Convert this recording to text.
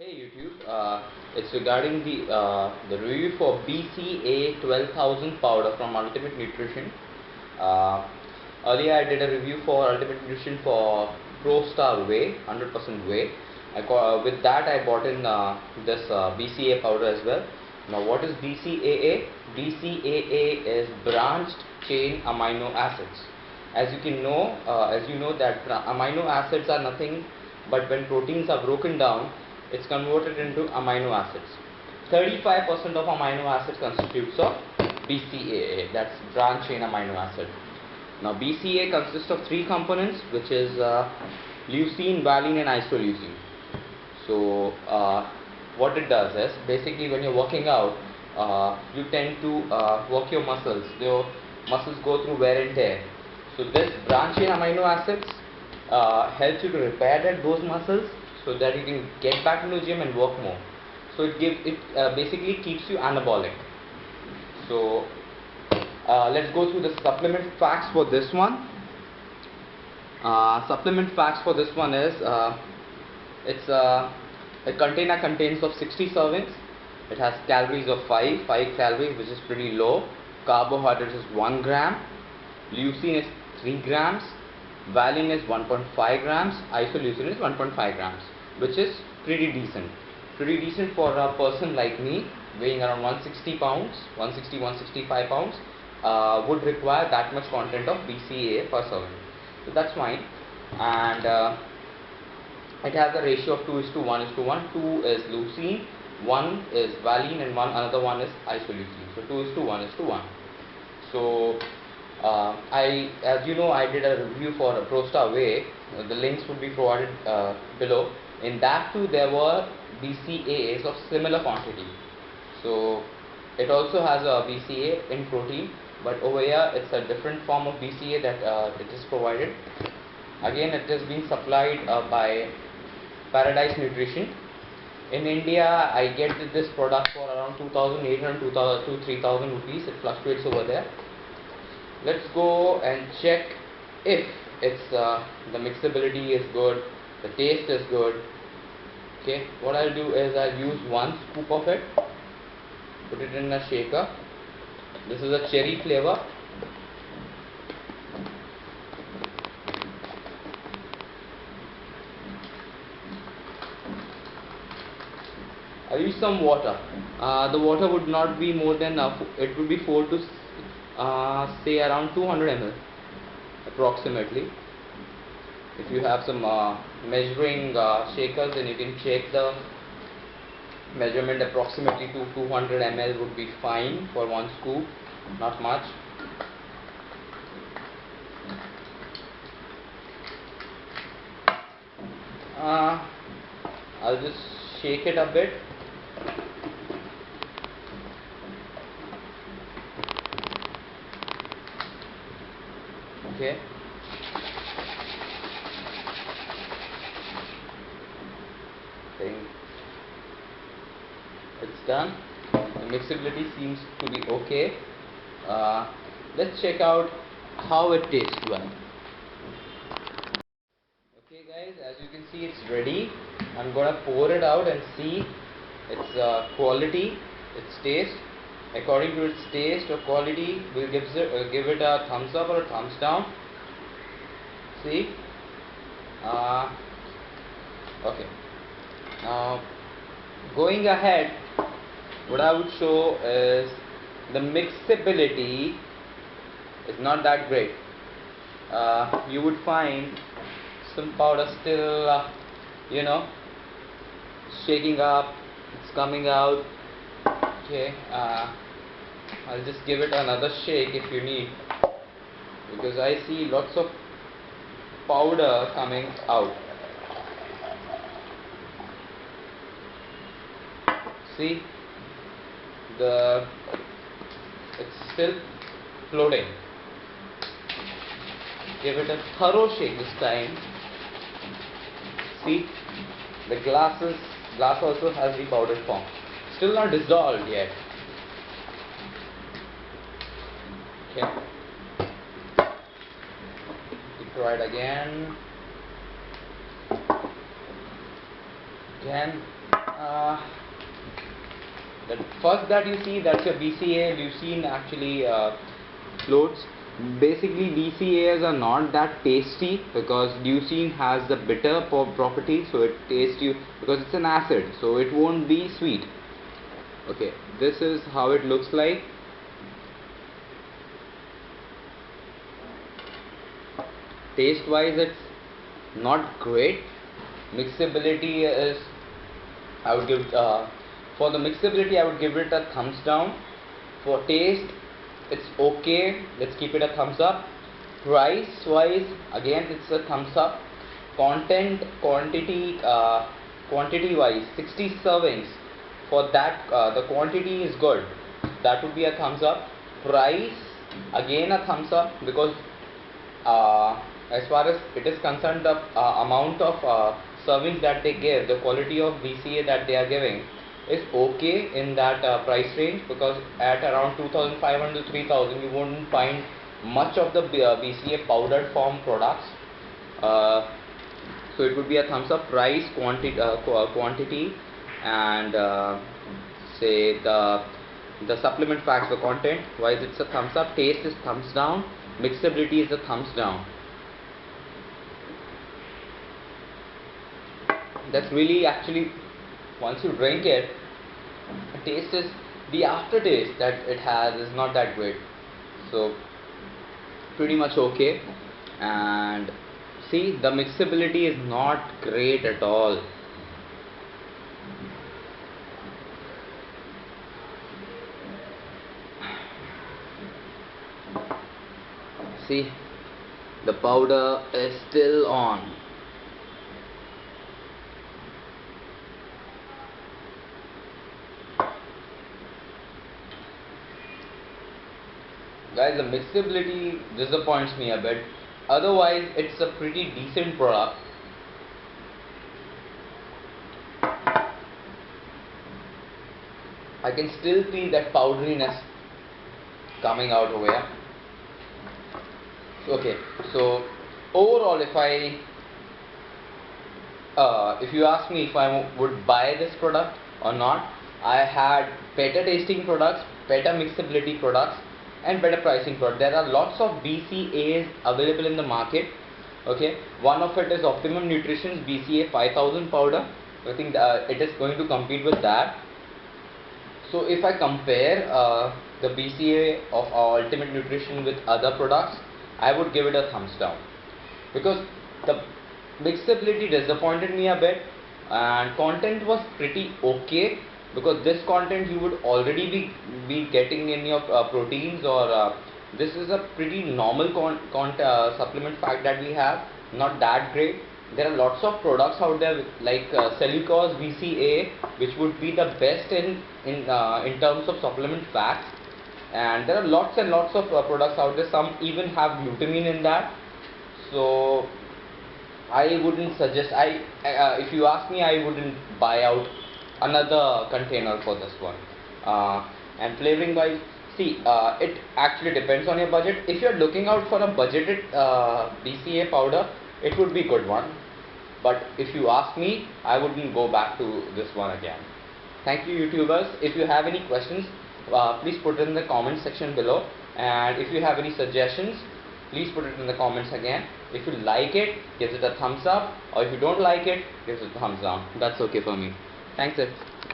Hey YouTube, it's regarding the review for BCA 12,000 powder from Ultimate Nutrition. Uh, Earlier I did a review for Ultimate Nutrition for Pro Star Whey, 100% whey. With that I bought in this BCA powder as well. Now what is BCAA? BCAA is branched chain amino acids. As you know that amino acids are nothing but when proteins are broken down, it's converted into amino acids. 35% of amino acids constitutes of BCAA, that's branched chain amino acid. Now BCAA consists of three components, which is leucine, valine and isoleucine. So what it does is, basically when you're working out, you tend to work your muscles. Your muscles go through wear and tear. So this branched chain amino acids helps you to repair those muscles so that you can get back into the gym and work more. So it basically keeps you anabolic. So let's go through the supplement facts for this one. Supplement facts for this one is it's a container contains of 60 servings. It has calories of 5 calories, which is pretty low. Carbohydrates is 1 gram. Leucine is 3 grams. Valine is 1.5 grams. Isoleucine is 1.5 grams, which is pretty decent. Pretty decent for a person like me, weighing around 160 pounds, 165 pounds, would require that much content of BCAA per serving. So that's fine. And it has a ratio of 2:1:1. 2 is leucine, 1 is valine, and another one is isoleucine. So 2:1:1. So as you know, I did a review for a ProStar Whey. The links would be provided below. In that too, there were BCAAs of similar quantity. So it also has a BCA in protein, but over here it's a different form of BCA that it is provided. Again, it is being supplied by Paradise Nutrition. In India, I get this product for around 2,800 to 3,000 rupees. It fluctuates over there. Let's go and check if it's the mixability is good, the taste is good. Okay, what I'll do is I'll use 1 scoop of it, put it in a shaker. This is a cherry flavor. I'll use some water. The water would not be more than it would be 4 to say around 200 ml approximately. If you have some measuring shakers, then you can check the measurement. Approximately to 200 ml would be fine for 1 scoop, not much. I'll just shake it a bit. Okay. I think it's done. The mixability seems to be okay. Let's check out how it tastes well. Okay guys, as you can see, it's ready. I'm gonna pour it out and see its quality, its taste. According to its taste or quality, we'll give it a thumbs up or a thumbs down. See? Okay. Now, going ahead, what I would show is the mixability is not that great. You would find some powder still, shaking up. It's coming out. Okay. I'll just give it another shake if you need, because I see lots of powder coming out. See, it's still floating. Give it a thorough shake this time. See, the glass also has the powdered form. Still not dissolved yet. Okay. Try it again. The first that you see, that's your BCA. Leucine actually floats. Basically, BCAs are not that tasty because leucine has the bitter property, so it tastes you because it's an acid, so it won't be sweet. Okay, this is how it looks like. Taste wise, it's not great. Mixability is, I would give for the mixability I would give it a thumbs down. For taste, it's okay, let's keep it a thumbs up. Price wise, again it's a thumbs up. Content, quantity wise, 60 servings, for that the quantity is good, that would be a thumbs up. Price, again a thumbs up, because as far as it is concerned, the amount of servings that they give, the quality of BCA that they are giving is okay in that price range, because at around 2500 to 3000 you won't find much of the BCA powdered form products. So it would be a thumbs up. Price, quantity, and say the supplement facts, the content wise, it's a thumbs up. Taste is thumbs down. Mixability is a thumbs down. That's really, actually, once you drink it, the taste is, the aftertaste that it has is not that great. So pretty much okay. And see, the mixability is not great at all. See, the powder is still on. Guys, the mixability disappoints me a bit. Otherwise, it's a pretty decent product. I can still feel that powderiness coming out over here. Okay, so overall, if you ask me if I would buy this product or not, I had better tasting products, better mixability products, and better pricing products. There are lots of BCAs available in the market. Okay, one of it is Optimum Nutrition's BCA 5000 powder. I think it is going to compete with that. So if I compare the BCA of Ultimate Nutrition with other products, I would give it a thumbs down, because the mixability disappointed me a bit, and content was pretty okay, because this content you would already be getting in your proteins, or this is a pretty normal supplement fact that we have, not that great. There are lots of products out there like Cellucos BCA, which would be the best in terms of supplement facts, and there are lots and lots of products out there. Some even have glutamine in that. So I wouldn't suggest. If you ask me, I wouldn't buy out another container for this one. And flavoring wise, see, it actually depends on your budget. If you're looking out for a budgeted BCA powder, it would be a good one. But if you ask me, I wouldn't go back to this one again. Thank you, YouTubers. If you have any questions, please put it in the comment section below. And if you have any suggestions, please put it in the comments again. If you like it, give it a thumbs up, or if you don't like it, give it a thumbs down. That's okay for me. Thanks, it.